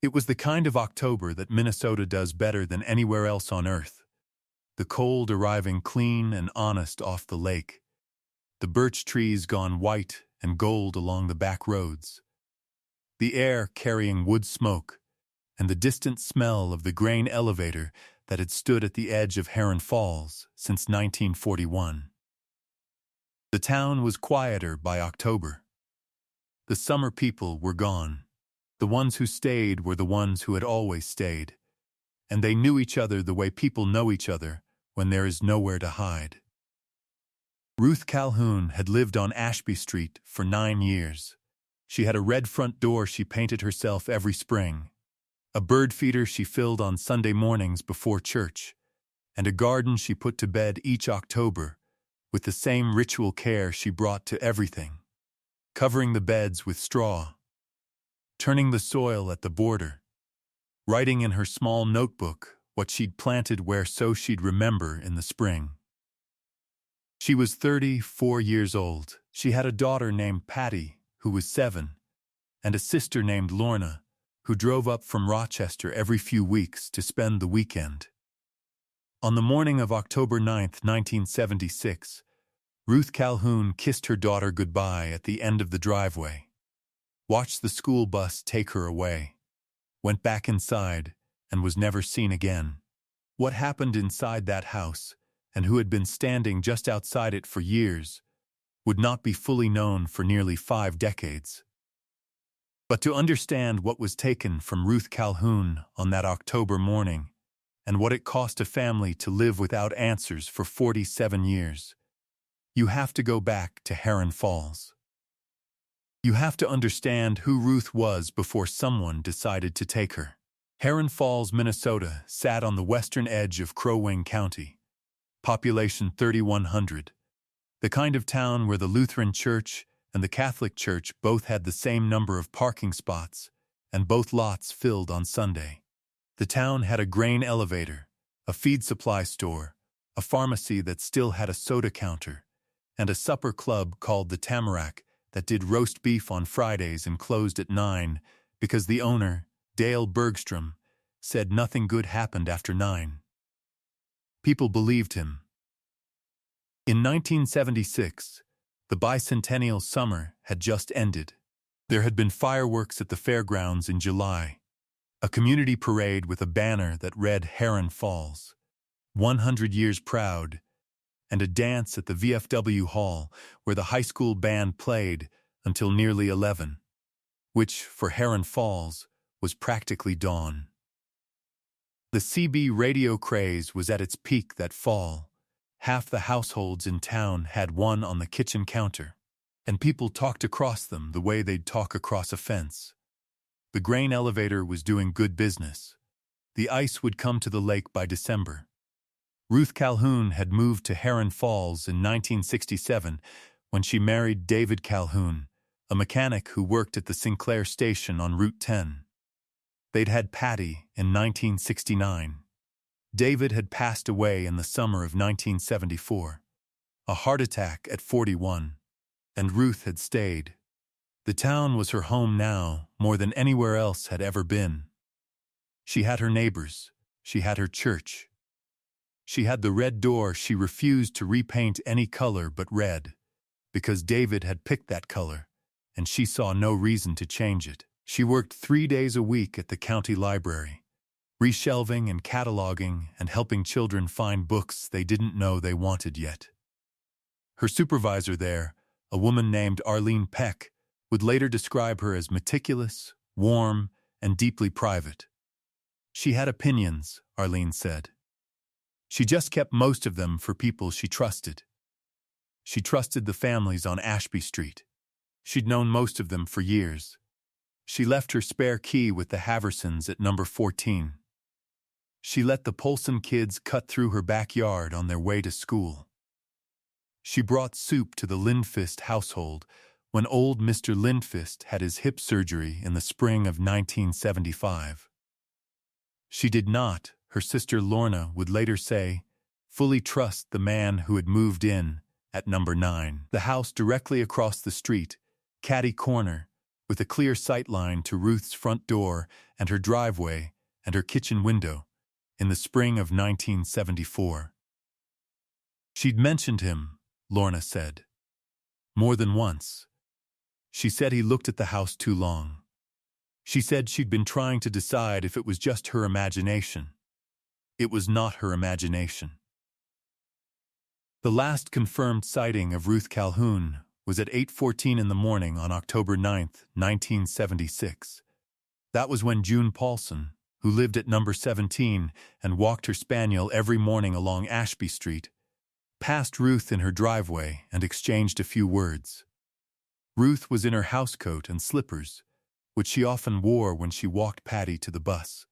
It was the kind of October that Minnesota does better than anywhere else on Earth. The cold arriving clean and honest off the lake. The birch trees gone white and gold along the back roads. The air carrying wood smoke, and the distant smell of the grain elevator that had stood at the edge of Heron Falls since 1941. The town was quieter by October. The summer people were gone. The ones who stayed were the ones who had always stayed, and they knew each other the way people know each other when there is nowhere to hide. Ruth Calhoun had lived on Ashby Street for 9 years. She had a red front door she painted herself every spring, a bird feeder she filled on Sunday mornings before church, and a garden she put to bed each October with the same ritual care she brought to everything, covering the beds with straw, turning the soil at the border, writing in her small notebook what she'd planted where so she'd remember in the spring. She was 34 years old. She had a daughter named Patty, who was 7, and a sister named Lorna, who drove up from Rochester every few weeks to spend the weekend. On the morning of October 9, 1976, Ruth Calhoun kissed her daughter goodbye at the end of the driveway, watched the school bus take her away, went back inside, and was never seen again. What happened inside that house, and who had been standing just outside it for years, would not be fully known for nearly 5 decades. But to understand what was taken from Ruth Calhoun on that October morning, and what it cost a family to live without answers for 47 years, you have to go back to Heron Falls. You have to understand who Ruth was before someone decided to take her. Heron Falls, Minnesota, sat on the western edge of Crow Wing County. Population 3,100. The kind of town where the Lutheran Church and the Catholic Church both had the same number of parking spots, and both lots filled on Sunday. The town had a grain elevator, a feed supply store, a pharmacy that still had a soda counter, and a supper club called the Tamarack that did roast beef on Fridays and closed at 9 because the owner, Dale Bergstrom, said nothing good happened after 9. People believed him. In 1976, the bicentennial summer had just ended. There had been fireworks at the fairgrounds in July, a community parade with a banner that read Heron Falls, 100 years proud, and a dance at the VFW Hall where the high school band played until nearly 11, which, for Heron Falls, was practically dawn. The CB radio craze was at its peak that fall. Half the households in town had one on the kitchen counter, and people talked across them the way they'd talk across a fence. The grain elevator was doing good business. The ice would come to the lake by December. Ruth Calhoun had moved to Heron Falls in 1967 when she married David Calhoun, a mechanic who worked at the Sinclair station on Route 10. They'd had Patty in 1969. David had passed away in the summer of 1974, a heart attack at 41, and Ruth had stayed. The town was her home now more than anywhere else had ever been. She had her neighbors. She had her church. She had the red door she refused to repaint any color but red, because David had picked that color, and she saw no reason to change it. She worked 3 days a week at the county library, reshelving and cataloging and helping children find books they didn't know they wanted yet. Her supervisor there, a woman named Arlene Peck, would later describe her as meticulous, warm, and deeply private. She had opinions, Arlene said. She just kept most of them for people she trusted. She trusted the families on Ashby Street. She'd known most of them for years. She left her spare key with the Haversons at number 14. She let the Polson kids cut through her backyard on their way to school. She brought soup to the Lindfist household when old Mr. Lindfist had his hip surgery in the spring of 1975. She did not, her sister Lorna would later say, fully trust the man who had moved in at number 9. The house directly across the street, catty corner, with a clear sight line to Ruth's front door and her driveway and her kitchen window, in the spring of 1974. She'd mentioned him, Lorna said. More than once. She said he looked at the house too long. She said she'd been trying to decide if it was just her imagination. It was not her imagination. The last confirmed sighting of Ruth Calhoun was at 8:14 in the morning on October 9, 1976. That was when June Paulson, who lived at number 17 and walked her spaniel every morning along Ashby Street, passed Ruth in her driveway and exchanged a few words. Ruth was in her housecoat and slippers, which she often wore when she walked Patty to the bus.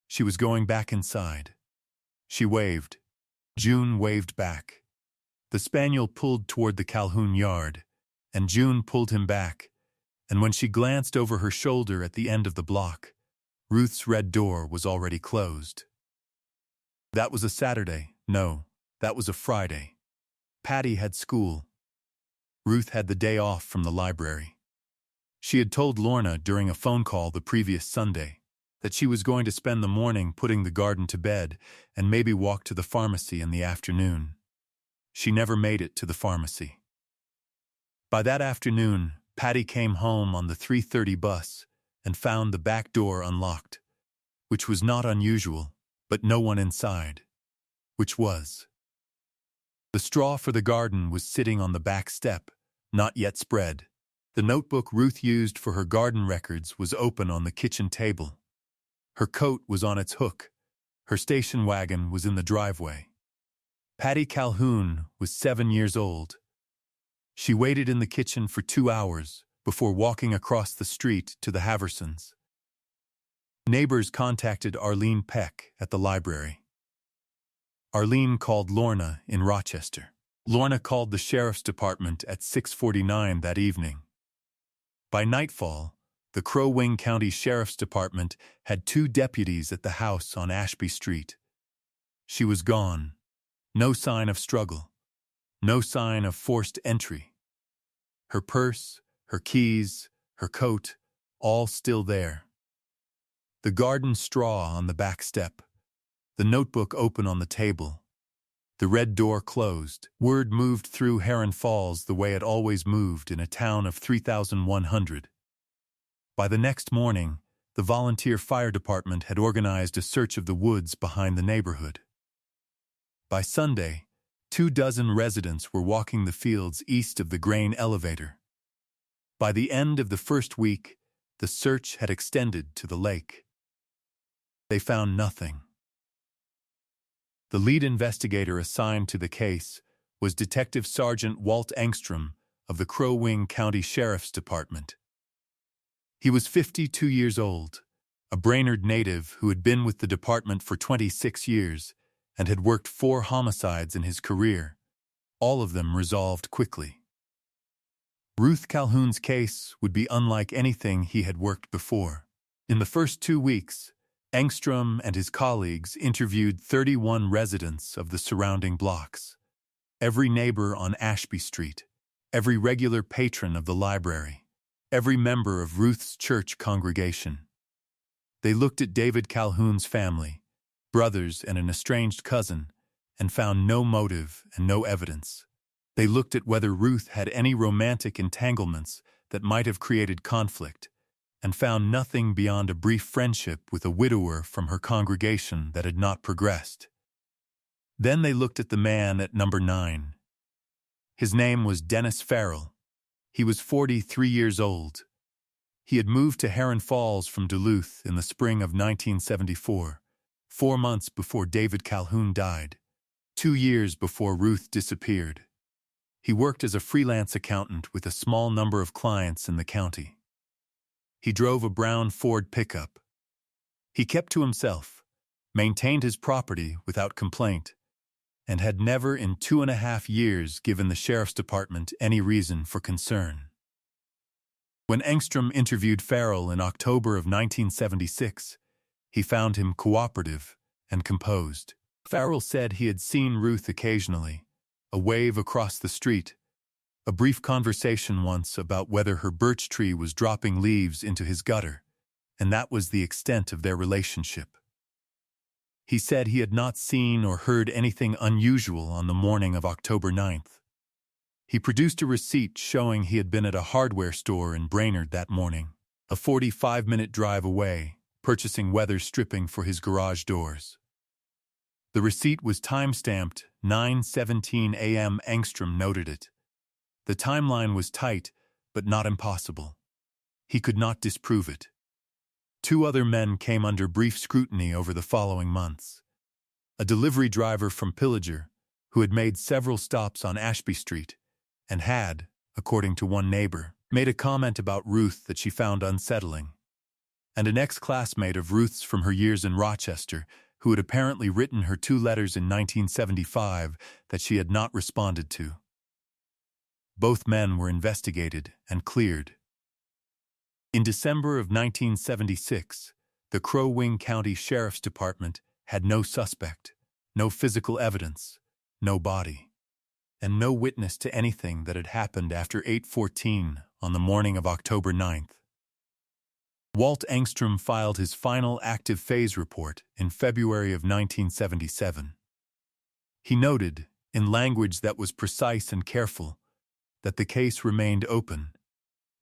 She was going back inside. She waved. June waved back. The spaniel pulled toward the Calhoun yard, and June pulled him back, and when she glanced over her shoulder at the end of the block, Ruth's red door was already closed. That was a Saturday. No, that was a Friday. Patty had school. Ruth had the day off from the library. She had told Lorna during a phone call the previous Sunday that she was going to spend the morning putting the garden to bed and maybe walk to the pharmacy in the afternoon. She never made it to the pharmacy. By that afternoon, Patty came home on the 3:30 bus and found the back door unlocked, which was not unusual, but no one inside, which was. The straw for the garden was sitting on the back step, not yet spread. The notebook Ruth used for her garden records was open on the kitchen table. Her coat was on its hook. Her station wagon was in the driveway. Patty Calhoun was 7 years old. She waited in the kitchen for 2 hours before walking across the street to the Haversons. Neighbors contacted Arlene Peck at the library. Arlene called Lorna in Rochester. Lorna called the sheriff's department at 6:49 that evening. By nightfall, the Crow Wing County Sheriff's Department had 2 deputies at the house on Ashby Street. She was gone. No sign of struggle. No sign of forced entry. Her purse, her keys, her coat, all still there. The garden straw on the back step. The notebook open on the table. The red door closed. Word moved through Heron Falls the way it always moved in a town of 3,100. By the next morning, the volunteer fire department had organized a search of the woods behind the neighborhood. By Sunday, 24 residents were walking the fields east of the grain elevator. By the end of the first week, the search had extended to the lake. They found nothing. The lead investigator assigned to the case was Detective Sergeant Walt Engstrom of the Crow Wing County Sheriff's Department. He was 52 years old, a Brainerd native who had been with the department for 26 years and had worked 4 homicides in his career, all of them resolved quickly. Ruth Calhoun's case would be unlike anything he had worked before. In the first 2 weeks, Engstrom and his colleagues interviewed 31 residents of the surrounding blocks, every neighbor on Ashby Street, every regular patron of the library, every member of Ruth's church congregation. They looked at David Calhoun's family, brothers and an estranged cousin, and found no motive and no evidence. They looked at whether Ruth had any romantic entanglements that might have created conflict, and found nothing beyond a brief friendship with a widower from her congregation that had not progressed. Then they looked at the man at number 9. His name was Dennis Farrell. He was 43 years old. He had moved to Heron Falls from Duluth in the spring of 1974, 4 months before David Calhoun died, 2 years before Ruth disappeared. He worked as a freelance accountant with a small number of clients in the county. He drove a brown Ford pickup. He kept to himself, maintained his property without complaint, and had never in 2.5 years given the sheriff's department any reason for concern. When Engstrom interviewed Farrell in October of 1976, he found him cooperative and composed. Farrell said he had seen Ruth occasionally, a wave across the street, A brief conversation once about whether her birch tree was dropping leaves into his gutter, and that was the extent of their relationship. He said he had not seen or heard anything unusual on the morning of October 9th. He produced a receipt showing he had been at a hardware store in Brainerd that morning, a 45-minute drive away, purchasing weather stripping for his garage doors. The receipt was time-stamped 9:17 a.m. Engstrom noted it. The timeline was tight, but not impossible. He could not disprove it. Two other men came under brief scrutiny over the following months. A delivery driver from Pillager, who had made several stops on Ashby Street, and had, according to one neighbor, made a comment about Ruth that she found unsettling. And an ex-classmate of Ruth's from her years in Rochester, who had apparently written her 2 letters in 1975 that she had not responded to. Both men were investigated and cleared. In December of 1976, the Crow Wing County Sheriff's Department had no suspect, no physical evidence, no body, and no witness to anything that had happened after 8:14 on the morning of October 9th. Walt Engstrom filed his final active phase report in February of 1977. He noted, in language that was precise and careful, that the case remained open,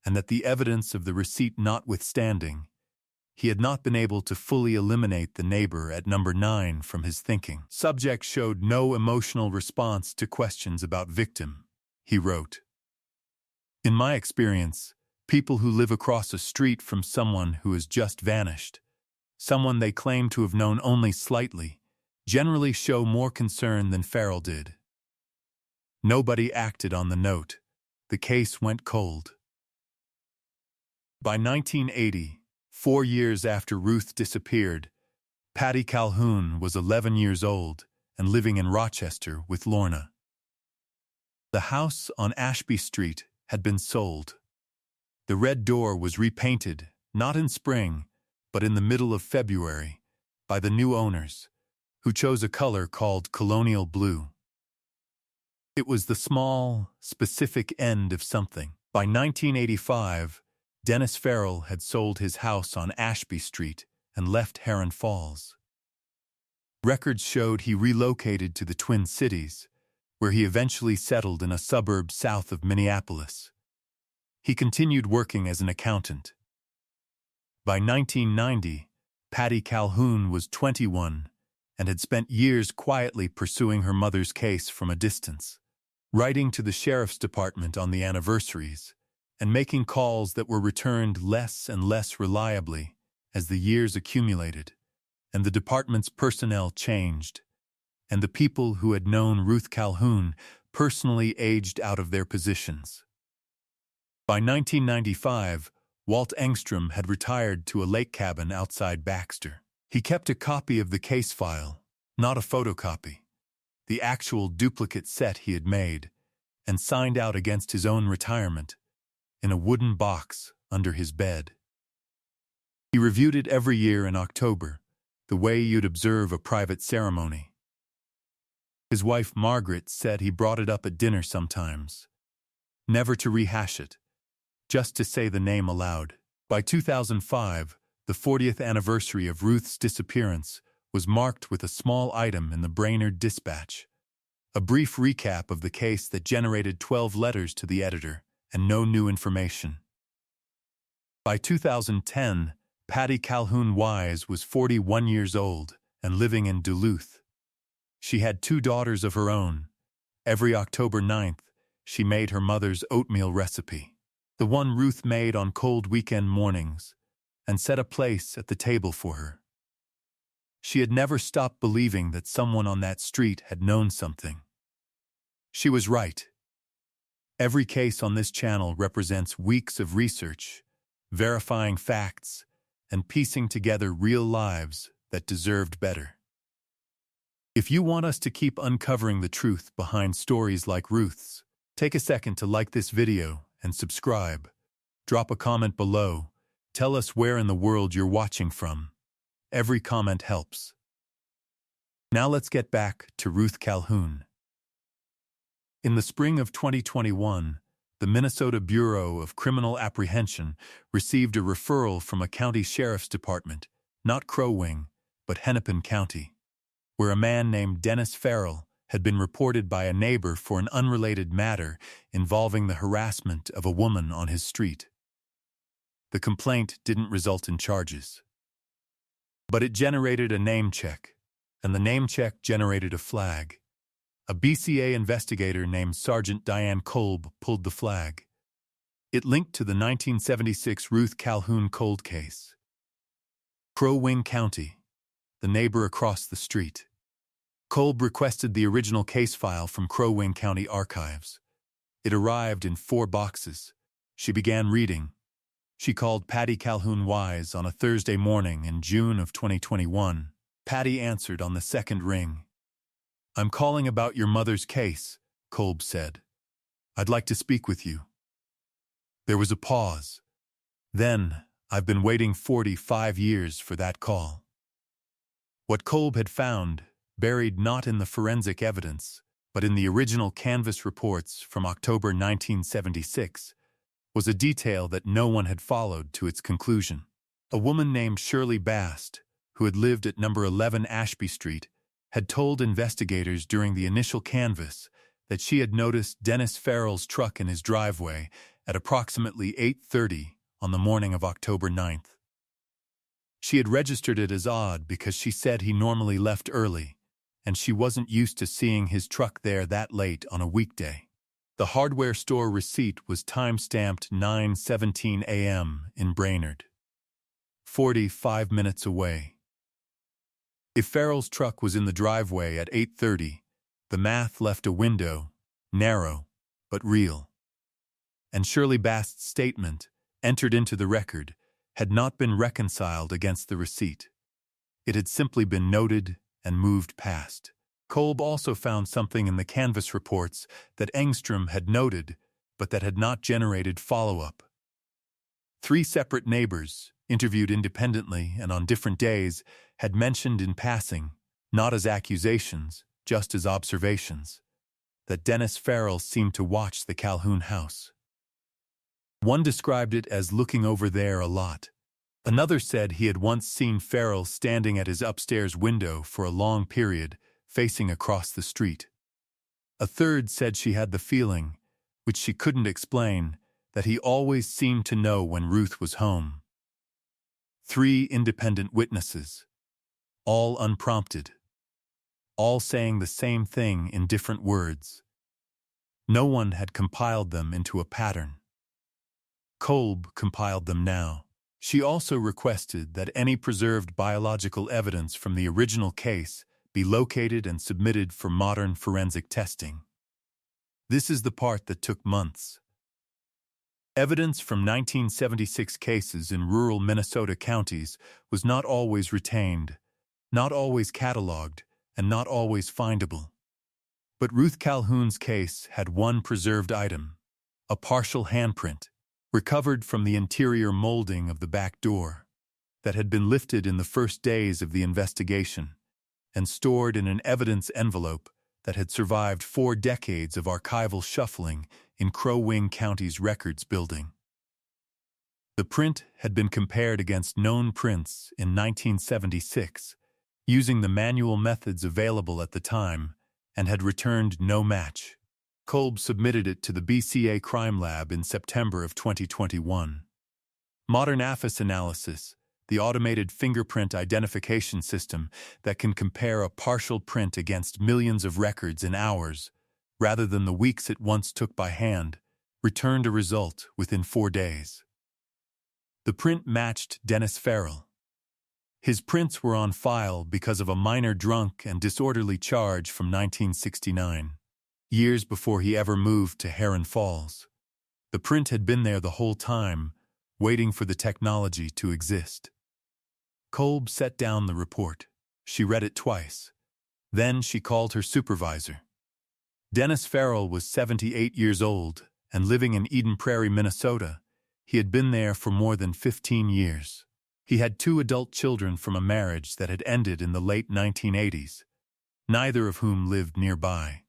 and that the evidence of the receipt notwithstanding, he had not been able to fully eliminate the neighbor at number 9 from his thinking. Subject showed no emotional response to questions about victim, he wrote. In my experience, people who live across a street from someone who has just vanished, someone they claim to have known only slightly, generally show more concern than Farrell did. Nobody acted on the note. The case went cold. By 1980, 4 years after Ruth disappeared, Patty Calhoun was 11 years old and living in Rochester with Lorna. The house on Ashby Street had been sold. The red door was repainted, not in spring, but in the middle of February, by the new owners, who chose a color called colonial blue. It was the small, specific end of something. By 1985, Dennis Farrell had sold his house on Ashby Street and left Heron Falls. Records showed he relocated to the Twin Cities, where he eventually settled in a suburb south of Minneapolis. He continued working as an accountant. By 1990, Patty Calhoun was 21 and had spent years quietly pursuing her mother's case from a distance, writing to the sheriff's department on the anniversaries, and making calls that were returned less and less reliably as the years accumulated, and the department's personnel changed, and the people who had known Ruth Calhoun personally aged out of their positions. By 1995, Walt Engstrom had retired to a lake cabin outside Baxter. He kept a copy of the case file, not a photocopy, the actual duplicate set he had made, and signed out against his own retirement, in a wooden box under his bed. He reviewed it every year in October, the way you'd observe a private ceremony. His wife Margaret said he brought it up at dinner sometimes, never to rehash it, just to say the name aloud. By 2005, the 40th anniversary of Ruth's disappearance was marked with a small item in the Brainerd Dispatch, a brief recap of the case that generated 12 letters to the editor and no new information. By 2010, Patty Calhoun Wise was 41 years old and living in Duluth. She had 2 daughters of her own. Every October 9th, she made her mother's oatmeal recipe, the one Ruth made on cold weekend mornings, and set a place at the table for her. She had never stopped believing that someone on that street had known something. She was right. Every case on this channel represents weeks of research, verifying facts, and piecing together real lives that deserved better. If you want us to keep uncovering the truth behind stories like Ruth's, take a second to like this video and subscribe. Drop a comment below. Tell us where in the world you're watching from. Every comment helps. Now let's get back to Ruth Calhoun. In the spring of 2021, the Minnesota Bureau of Criminal Apprehension received a referral from a county sheriff's department, not Crow Wing, but Hennepin County, where a man named Dennis Farrell had been reported by a neighbor for an unrelated matter involving the harassment of a woman on his street. The complaint didn't result in charges, but it generated a name check, and the name check generated a flag. A BCA investigator named Sergeant Diane Kolb pulled the flag. It linked to the 1976 Ruth Calhoun cold case. Crow Wing County, the neighbor across the street. Kolb requested the original case file from Crow Wing County archives. It arrived in 4 boxes. She began reading. She called Patty Calhoun Wise on a Thursday morning in June of 2021. Patty answered on the second ring. "I'm calling about your mother's case," Kolb said. "I'd like to speak with you." There was a pause. Then, "I've been waiting 45 years for that call." What Kolb had found, buried not in the forensic evidence, but in the original canvas reports from October 1976, was a detail that no one had followed to its conclusion. A woman named Shirley Bast, who had lived at number 11 Ashby Street, had told investigators during the initial canvass that she had noticed Dennis Farrell's truck in his driveway at approximately 8:30 on the morning of October 9th. She had registered it as odd because she said he normally left early, and she wasn't used to seeing his truck there that late on a weekday. The hardware store receipt was time-stamped 9:17 a.m. in Brainerd, 45 minutes away. If Farrell's truck was in the driveway at 8:30, the math left a window, narrow but real. And Shirley Bast's statement, entered into the record, had not been reconciled against the receipt. It had simply been noted and moved past. Kolb also found something in the canvas reports that Engstrom had noted, but that had not generated follow-up. 3 separate neighbors, interviewed independently and on different days, had mentioned in passing, not as accusations, just as observations, that Dennis Farrell seemed to watch the Calhoun house. One described it as looking over there a lot. Another said he had once seen Farrell standing at his upstairs window for a long period, facing across the street. A third said she had the feeling, which she couldn't explain, that he always seemed to know when Ruth was home. 3 independent witnesses, all unprompted, all saying the same thing in different words. No one had compiled them into a pattern. Kolb compiled them now. She also requested that any preserved biological evidence from the original case be located and submitted for modern forensic testing. This is the part that took months. Evidence from 1976 cases in rural Minnesota counties was not always retained, not always cataloged, and not always findable. But Ruth Calhoun's case had one preserved item, a partial handprint, recovered from the interior molding of the back door, that had been lifted in the first days of the investigation and stored in an evidence envelope that had survived 4 decades of archival shuffling in Crow Wing County's records building. The print had been compared against known prints in 1976, using the manual methods available at the time, and had returned no match. Kolb submitted it to the BCA Crime Lab in September of 2021. Modern AFIS analysis, the automated fingerprint identification system that can compare a partial print against millions of records in hours, rather than the weeks it once took by hand, returned a result within 4 days. The print matched Dennis Farrell. His prints were on file because of a minor drunk and disorderly charge from 1969, years before he ever moved to Heron Falls. The print had been there the whole time, waiting for the technology to exist. Kolb set down the report. She read it twice. Then she called her supervisor. Dennis Farrell was 78 years old and living in Eden Prairie, Minnesota. He had been there for more than 15 years. He had 2 adult children from a marriage that had ended in the late 1980s, neither of whom lived nearby.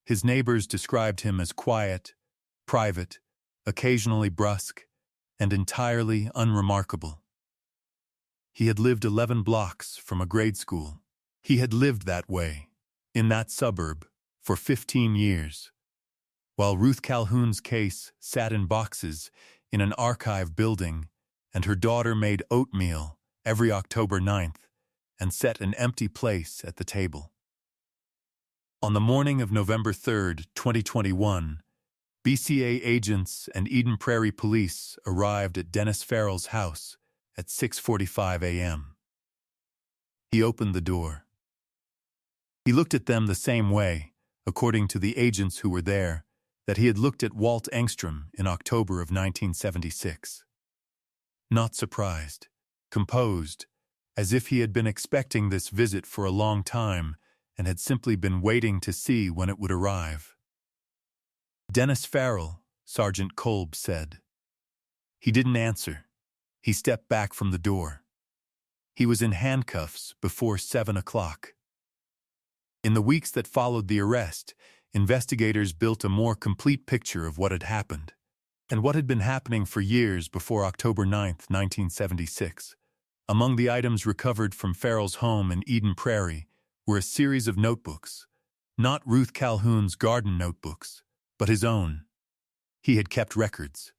His neighbors described him as quiet, private, occasionally brusque, and entirely unremarkable. He had lived 11 blocks from a grade school. He had lived that way, in that suburb, for 15 years, while Ruth Calhoun's case sat in boxes in an archive building, and her daughter made oatmeal every October 9th and set an empty place at the table. On the morning of November 3rd, 2021, BCA agents and Eden Prairie police arrived at Dennis Farrell's house at 6:45 a.m. He opened the door. He looked at them the same way, according to the agents who were there, that he had looked at Walt Engstrom in October of 1976. Not surprised, composed, as if he had been expecting this visit for a long time and had simply been waiting to see when it would arrive. "Dennis Farrell," Sergeant Kolb said. He didn't answer. He stepped back from the door. He was in handcuffs before 7 o'clock. In the weeks that followed the arrest, investigators built a more complete picture of what had happened, and what had been happening for years before October 9th, 1976. Among the items recovered from Farrell's home in Eden Prairie were a series of notebooks, not Ruth Calhoun's garden notebooks, but his own. He had kept records.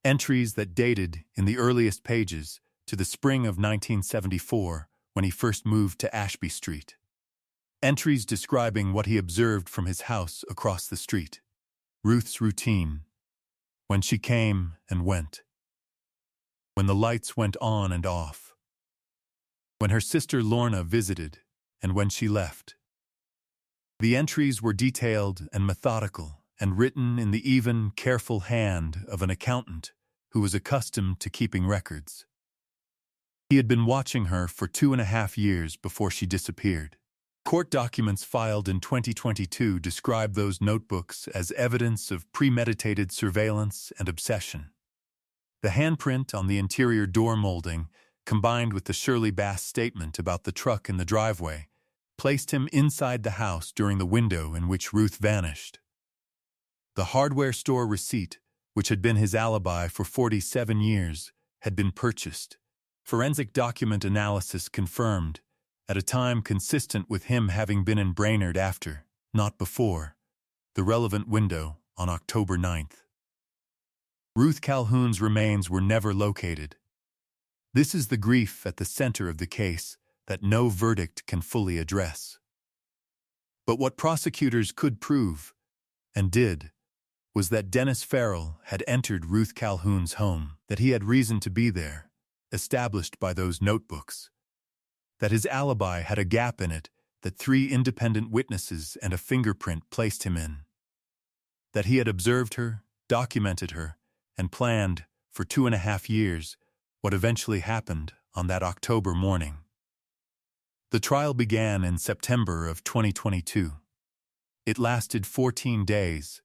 Entries that dated, in the earliest pages, to the spring of 1974, when he first moved to Ashby Street. Entries describing what he observed from his house across the street. Ruth's routine. When she came and went. When the lights went on and off. When her sister Lorna visited, and when she left. The entries were detailed and methodical, and written in the even, careful hand of an accountant who was accustomed to keeping records. He had been watching her for 2.5 years before she disappeared. Court documents filed in 2022 describe those notebooks as evidence of premeditated surveillance and obsession. The handprint on the interior door molding, combined with the Shirley Bass statement about the truck in the driveway, placed him inside the house during the window in which Ruth vanished. The hardware store receipt, which had been his alibi for 47 years, had been purchased. Forensic document analysis confirmed, at a time consistent with him having been in Brainerd after, not before, the relevant window on October 9th. Ruth Calhoun's remains were never located. This is the grief at the center of the case that no verdict can fully address. But what prosecutors could prove, and did, was that Dennis Farrell had entered Ruth Calhoun's home, that he had reason to be there, established by those notebooks, that his alibi had a gap in it that 3 independent witnesses and a fingerprint placed him in, that he had observed her, documented her, and planned, for 2.5 years, what eventually happened on that October morning. The trial began in September of 2022. It lasted 14 days.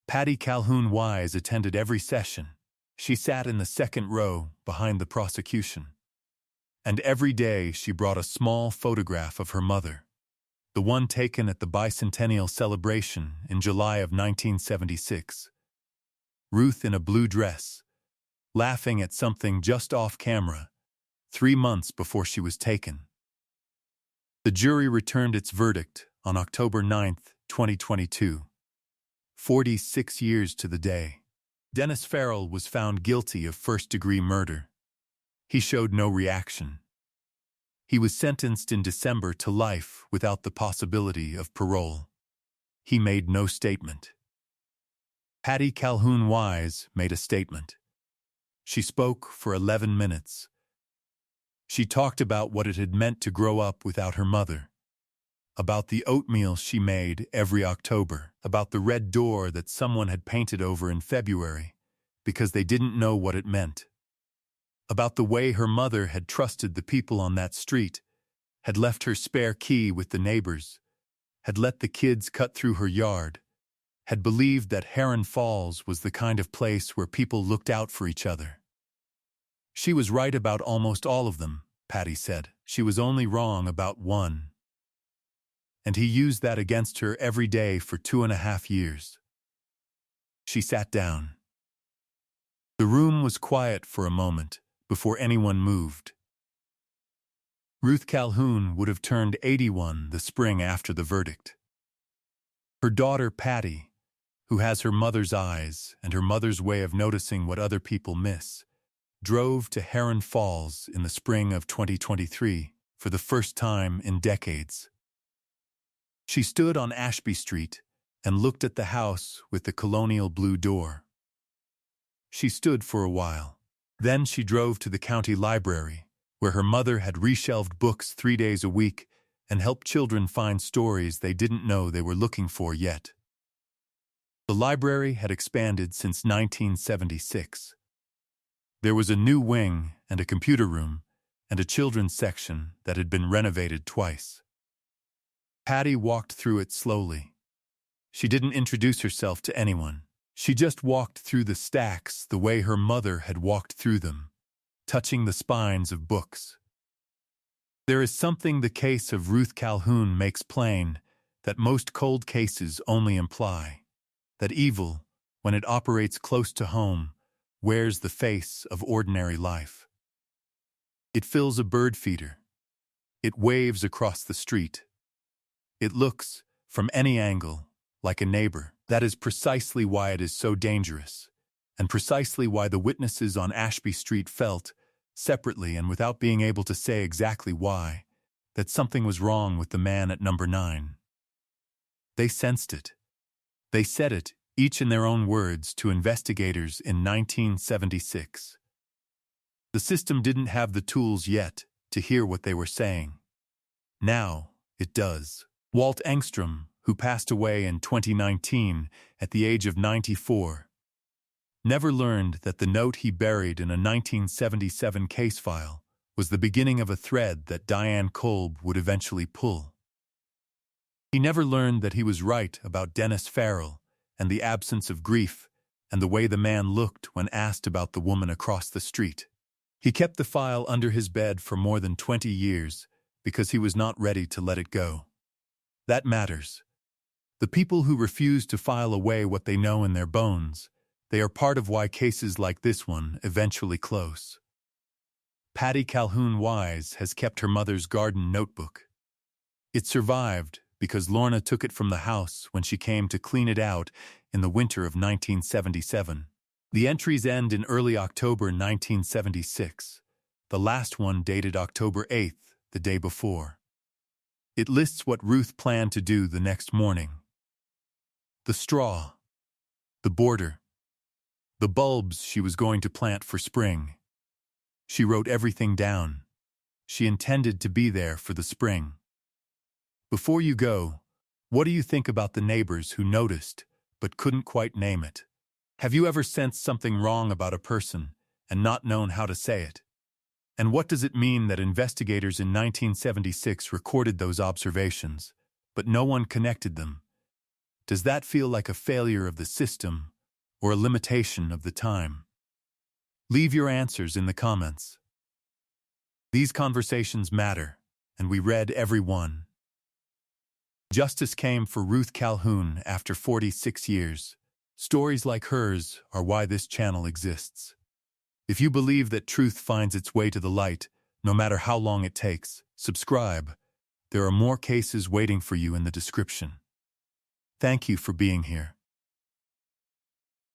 Patty Calhoun Wise attended every session. She sat in the second row behind the prosecution. And every day she brought a small photograph of her mother, the one taken at the bicentennial celebration in July of 1976. Ruth in a blue dress, laughing at something just off camera, 3 months before she was taken. The jury returned its verdict on October 9th, 2022. 46 years to the day. Dennis Farrell was found guilty of first-degree murder. He showed no reaction. He was sentenced in December to life without the possibility of parole. He made no statement. Patty Calhoun Wise made a statement. She spoke for 11 minutes. She talked about what it had meant to grow up without her mother, about the oatmeal she made every October, about the red door that someone had painted over in February because they didn't know what it meant, about the way her mother had trusted the people on that street, had left her spare key with the neighbors, had let the kids cut through her yard, had believed that Heron Falls was the kind of place where people looked out for each other. She was right about almost all of them, Patty said. She was only wrong about one. And he used that against her every day for 2.5 years. She sat down. The room was quiet for a moment before anyone moved. Ruth Calhoun would have turned 81 the spring after the verdict. Her daughter, Patty, who has her mother's eyes and her mother's way of noticing what other people miss, drove to Heron Falls in the spring of 2023 for the first time in decades. She stood on Ashby Street and looked at the house with the colonial blue door. She stood for a while. Then she drove to the county library, where her mother had reshelved books 3 days a week and helped children find stories they didn't know they were looking for yet. The library had expanded since 1976. There was a new wing and a computer room and a children's section that had been renovated twice. Patty walked through it slowly. She didn't introduce herself to anyone. She just walked through the stacks the way her mother had walked through them, touching the spines of books. There is something the case of Ruth Calhoun makes plain that most cold cases only imply: that evil, when it operates close to home, wears the face of ordinary life. It fills a bird feeder. It waves across the street. It looks, from any angle, like a neighbor. That is precisely why it is so dangerous, and precisely why the witnesses on Ashby Street felt, separately and without being able to say exactly why, that something was wrong with the man at number 9. They sensed it. They said it, each in their own words, to investigators in 1976. The system didn't have the tools yet to hear what they were saying. Now it does. Walt Engstrom, who passed away in 2019 at the age of 94, never learned that the note he buried in a 1977 case file was the beginning of a thread that Diane Kolb would eventually pull. He never learned that he was right about Dennis Farrell and the absence of grief and the way the man looked when asked about the woman across the street. He kept the file under his bed for more than 20 years because he was not ready to let it go. That matters. The people who refuse to file away what they know in their bones, they are part of why cases like this one eventually close. Patty Calhoun Wise has kept her mother's garden notebook. It survived because Lorna took it from the house when she came to clean it out in the winter of 1977. The entries end in early October 1976. The last one dated October 8th, the day before. It lists what Ruth planned to do the next morning. The straw, the border, the bulbs she was going to plant for spring. She wrote everything down. She intended to be there for the spring. Before you go, what do you think about the neighbors who noticed but couldn't quite name it? Have you ever sensed something wrong about a person and not known how to say it? And what does it mean that investigators in 1976 recorded those observations, but no one connected them? Does that feel like a failure of the system or a limitation of the time? Leave your answers in the comments. These conversations matter, and we read every one. Justice came for Ruth Calhoun after 46 years. Stories like hers are why this channel exists. If you believe that truth finds its way to the light, no matter how long it takes, subscribe. There are more cases waiting for you in the description. Thank you for being here.